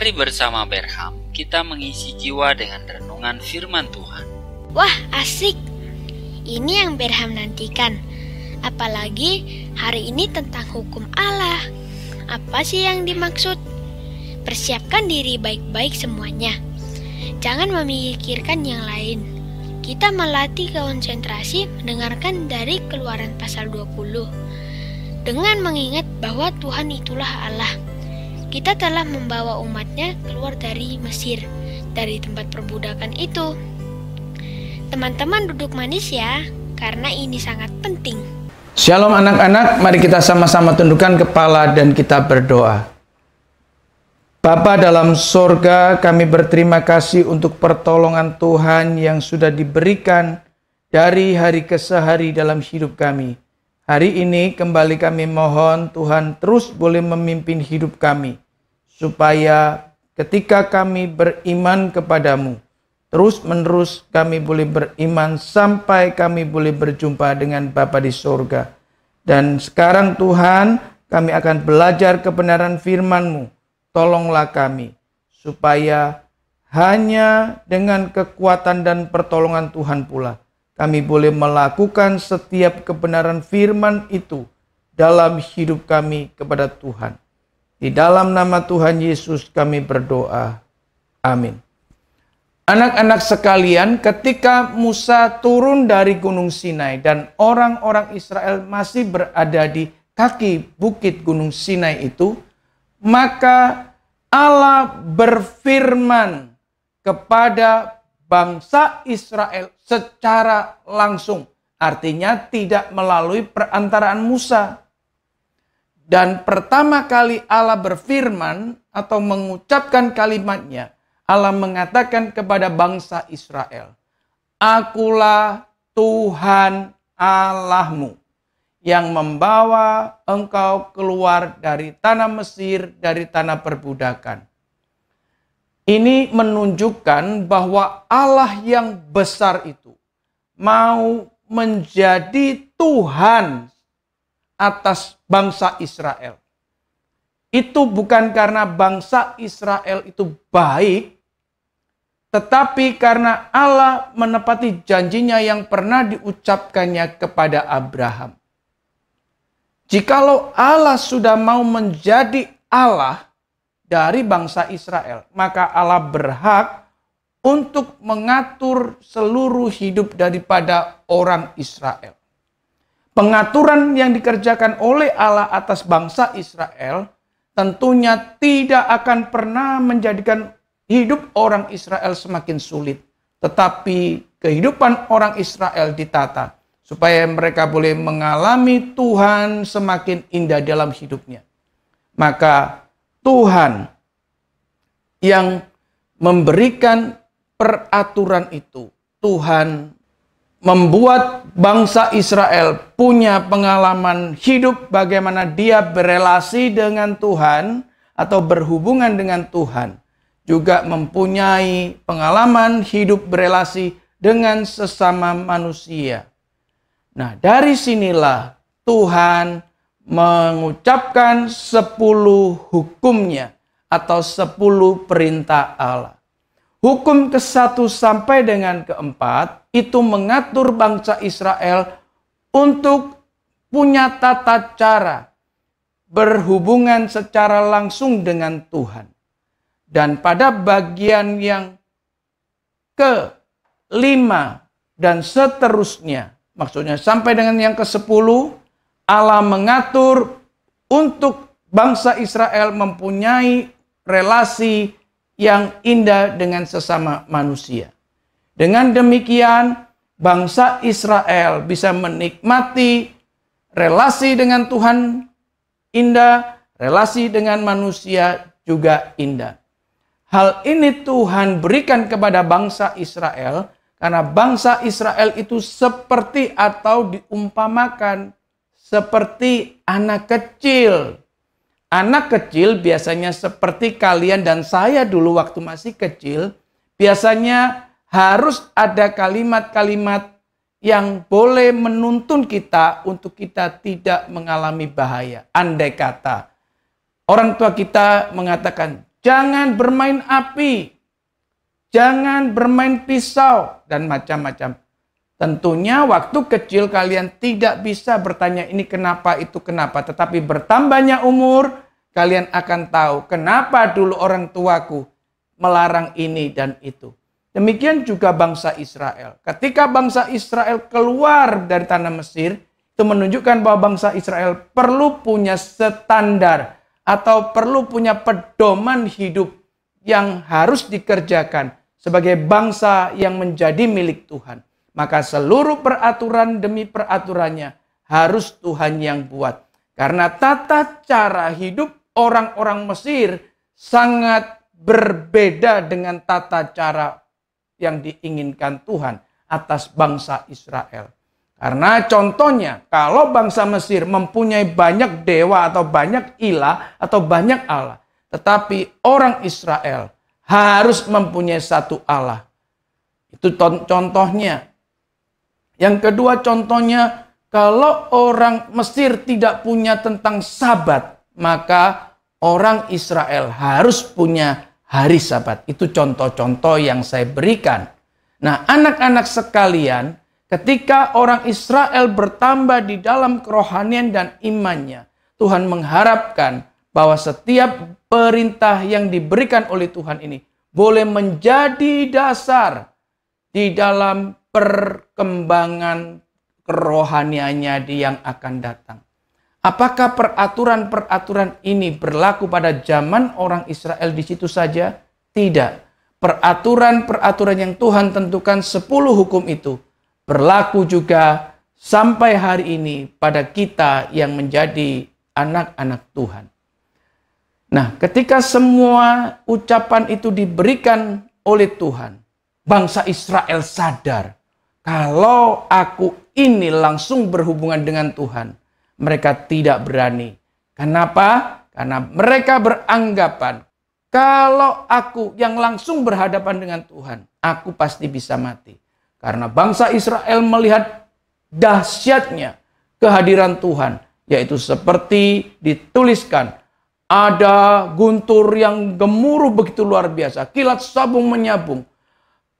Mari bersama Berham kita mengisi jiwa dengan renungan firman Tuhan. Wah, asik. Ini yang Berham nantikan. Apalagi hari ini tentang hukum Allah. Apa sih yang dimaksud? Persiapkan diri baik-baik semuanya. Jangan memikirkan yang lain. Kita melatih konsentrasi mendengarkan dari Keluaran pasal 20. Dengan mengingat bahwa Tuhan itulah Allah. Kita telah membawa umatnya keluar dari Mesir, dari tempat perbudakan itu. Teman-teman duduk manis ya, karena ini sangat penting. Shalom anak-anak, mari kita sama-sama tundukkan kepala dan kita berdoa. Bapa dalam sorga, kami berterima kasih untuk pertolongan Tuhan yang sudah diberikan dari hari ke hari dalam hidup kami. Hari ini kembali kami mohon Tuhan terus boleh memimpin hidup kami, supaya ketika kami beriman kepadamu, terus-menerus kami boleh beriman sampai kami boleh berjumpa dengan Bapa di sorga. Dan sekarang Tuhan, kami akan belajar kebenaran firman-Mu. Tolonglah kami, supaya hanya dengan kekuatan dan pertolongan Tuhan pula, kami boleh melakukan setiap kebenaran firman itu dalam hidup kami kepada Tuhan. Di dalam nama Tuhan Yesus kami berdoa. Amin. Anak-anak sekalian, ketika Musa turun dari Gunung Sinai dan orang-orang Israel masih berada di kaki bukit Gunung Sinai itu, maka Allah berfirman kepada bangsa Israel secara langsung. Artinya tidak melalui perantaraan Musa. Dan pertama kali Allah berfirman atau mengucapkan kalimatnya, Allah mengatakan kepada bangsa Israel, "Akulah Tuhan Allahmu yang membawa engkau keluar dari tanah Mesir, dari tanah perbudakan." Ini menunjukkan bahwa Allah yang besar itu mau menjadi Tuhan atas bangsa Israel. Itu bukan karena bangsa Israel itu baik, tetapi karena Allah menepati janjinya yang pernah diucapkannya kepada Abraham. Jikalau Allah sudah mau menjadi Allah dari bangsa Israel, maka Allah berhak untuk mengatur seluruh hidup daripada orang Israel. Pengaturan yang dikerjakan oleh Allah atas bangsa Israel tentunya tidak akan pernah menjadikan hidup orang Israel semakin sulit. Tetapi kehidupan orang Israel ditata supaya mereka boleh mengalami Tuhan semakin indah dalam hidupnya. Maka Tuhan yang memberikan peraturan itu. Tuhan membuat bangsa Israel punya pengalaman hidup bagaimana dia berelasi dengan Tuhan atau berhubungan dengan Tuhan. Juga mempunyai pengalaman hidup berelasi dengan sesama manusia. Nah, dari sinilah Tuhan mengucapkan 10 hukumnya atau 10 perintah Allah. Hukum ke-1 sampai dengan ke-4 itu mengatur bangsa Israel untuk punya tata cara berhubungan secara langsung dengan Tuhan. Dan pada bagian yang ke-5 dan seterusnya, maksudnya sampai dengan yang ke-10, Allah mengatur untuk bangsa Israel mempunyai relasi yang indah dengan sesama manusia. Dengan demikian, bangsa Israel bisa menikmati relasi dengan Tuhan indah, relasi dengan manusia juga indah. Hal ini Tuhan berikan kepada bangsa Israel karena bangsa Israel itu seperti atau diumpamakan seperti anak kecil. Anak kecil biasanya seperti kalian dan saya dulu waktu masih kecil, biasanya harus ada kalimat-kalimat yang boleh menuntun kita untuk kita tidak mengalami bahaya. Andai kata orang tua kita mengatakan, jangan bermain api, jangan bermain pisau, dan macam-macam. Tentunya waktu kecil kalian tidak bisa bertanya ini kenapa, itu kenapa. Tetapi bertambahnya umur, kalian akan tahu kenapa dulu orang tuaku melarang ini dan itu. Demikian juga bangsa Israel. Ketika bangsa Israel keluar dari tanah Mesir, itu menunjukkan bahwa bangsa Israel perlu punya standar atau perlu punya pedoman hidup yang harus dikerjakan sebagai bangsa yang menjadi milik Tuhan. Maka seluruh peraturan demi peraturannya harus Tuhan yang buat. Karena tata cara hidup orang-orang Mesir sangat berbeda dengan tata cara yang diinginkan Tuhan atas bangsa Israel. Karena contohnya, kalau bangsa Mesir mempunyai banyak dewa atau banyak ilah atau banyak Allah, tetapi orang Israel harus mempunyai satu Allah. Itu contohnya. Yang kedua contohnya, kalau orang Mesir tidak punya tentang Sabat, maka orang Israel harus punya hari Sabat. Itu contoh-contoh yang saya berikan. Nah, anak-anak sekalian, ketika orang Israel bertambah di dalam kerohanian dan imannya, Tuhan mengharapkan bahwa setiap perintah yang diberikan oleh Tuhan ini boleh menjadi dasar di dalam perkembangan kerohaniannya yang akan datang. Apakah peraturan-peraturan ini berlaku pada zaman orang Israel di situ saja? Tidak. Peraturan-peraturan yang Tuhan tentukan 10 hukum itu berlaku juga sampai hari ini pada kita yang menjadi anak-anak Tuhan. Nah, ketika semua ucapan itu diberikan oleh Tuhan, bangsa Israel sadar, kalau aku ini langsung berhubungan dengan Tuhan, mereka tidak berani. Kenapa? Karena mereka beranggapan, kalau aku yang langsung berhadapan dengan Tuhan, aku pasti bisa mati. Karena bangsa Israel melihat dahsyatnya kehadiran Tuhan, yaitu seperti dituliskan, ada guntur yang gemuruh begitu luar biasa, kilat sabung menyabung,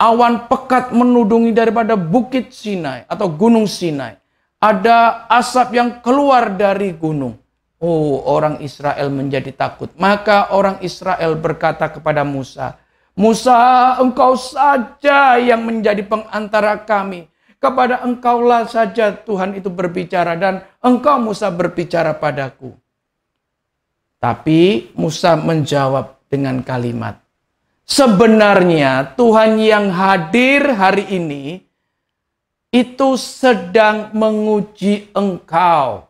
awan pekat menudungi daripada bukit Sinai atau gunung Sinai. Ada asap yang keluar dari gunung. Oh, orang Israel menjadi takut. Maka orang Israel berkata kepada Musa, Musa, engkau saja yang menjadi pengantara kami. Kepada engkaulah saja Tuhan itu berbicara dan engkau Musa berbicara padaku. Tapi Musa menjawab dengan kalimat, sebenarnya Tuhan yang hadir hari ini itu sedang menguji engkau.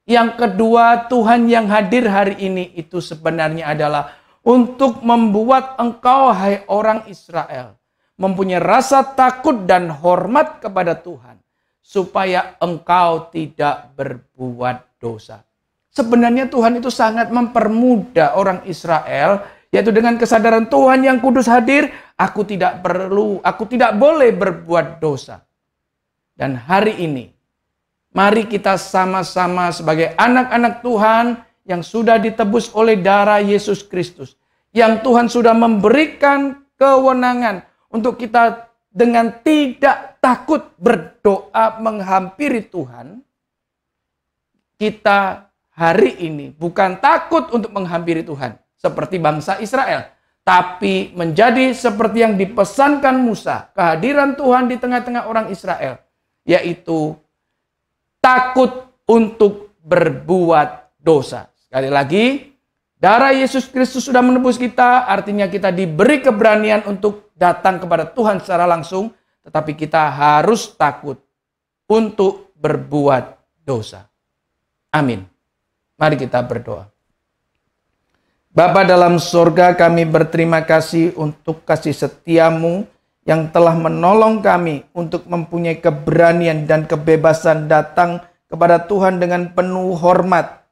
Yang kedua, Tuhan yang hadir hari ini itu sebenarnya adalah untuk membuat engkau, hai orang Israel, mempunyai rasa takut dan hormat kepada Tuhan, supaya engkau tidak berbuat dosa. Sebenarnya Tuhan itu sangat mempermudah orang Israel, yaitu dengan kesadaran Tuhan yang kudus hadir, aku tidak boleh berbuat dosa. Dan hari ini, mari kita sama-sama sebagai anak-anak Tuhan yang sudah ditebus oleh darah Yesus Kristus, yang Tuhan sudah memberikan kewenangan untuk kita dengan tidak takut berdoa menghampiri Tuhan. Kita hari ini bukan takut untuk menghampiri Tuhan seperti bangsa Israel, tapi menjadi seperti yang dipesankan Musa, kehadiran Tuhan di tengah-tengah orang Israel, yaitu takut untuk berbuat dosa. Sekali lagi, darah Yesus Kristus sudah menebus kita, artinya kita diberi keberanian untuk datang kepada Tuhan secara langsung, tetapi kita harus takut untuk berbuat dosa. Amin. Mari kita berdoa. Bapa dalam surga, kami berterima kasih untuk kasih setiamu yang telah menolong kami untuk mempunyai keberanian dan kebebasan datang kepada Tuhan dengan penuh hormat.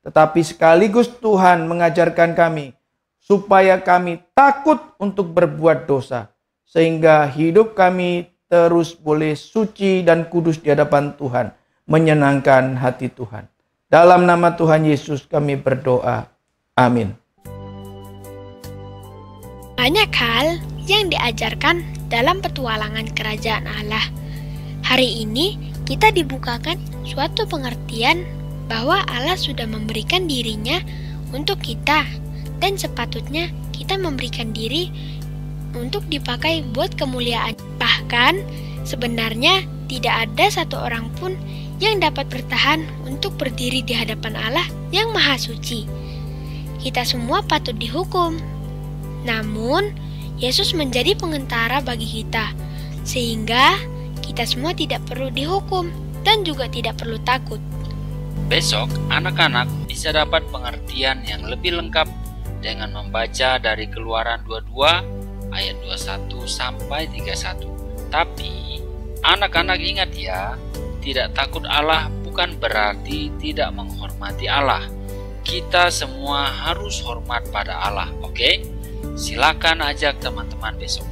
Tetapi sekaligus Tuhan mengajarkan kami supaya kami takut untuk berbuat dosa, sehingga hidup kami terus boleh suci dan kudus di hadapan Tuhan, menyenangkan hati Tuhan. Dalam nama Tuhan Yesus kami berdoa. Amin. Banyak hal yang diajarkan dalam petualangan kerajaan Allah. Hari ini kita dibukakan suatu pengertian bahwa Allah sudah memberikan dirinya untuk kita dan sepatutnya kita memberikan diri untuk dipakai buat kemuliaan. Bahkan sebenarnya tidak ada satu orang pun yang dapat bertahan untuk berdiri di hadapan Allah yang Maha Suci. Kita semua patut dihukum. Namun, Yesus menjadi pengantara bagi kita, sehingga kita semua tidak perlu dihukum dan juga tidak perlu takut. Besok, anak-anak bisa dapat pengertian yang lebih lengkap dengan membaca dari Keluaran 22 ayat 21 sampai 31. Tapi, anak-anak ingat ya, tidak takut Allah bukan berarti tidak menghormati Allah. Kita semua harus hormat pada Allah, oke? Silakan ajak teman-teman besok.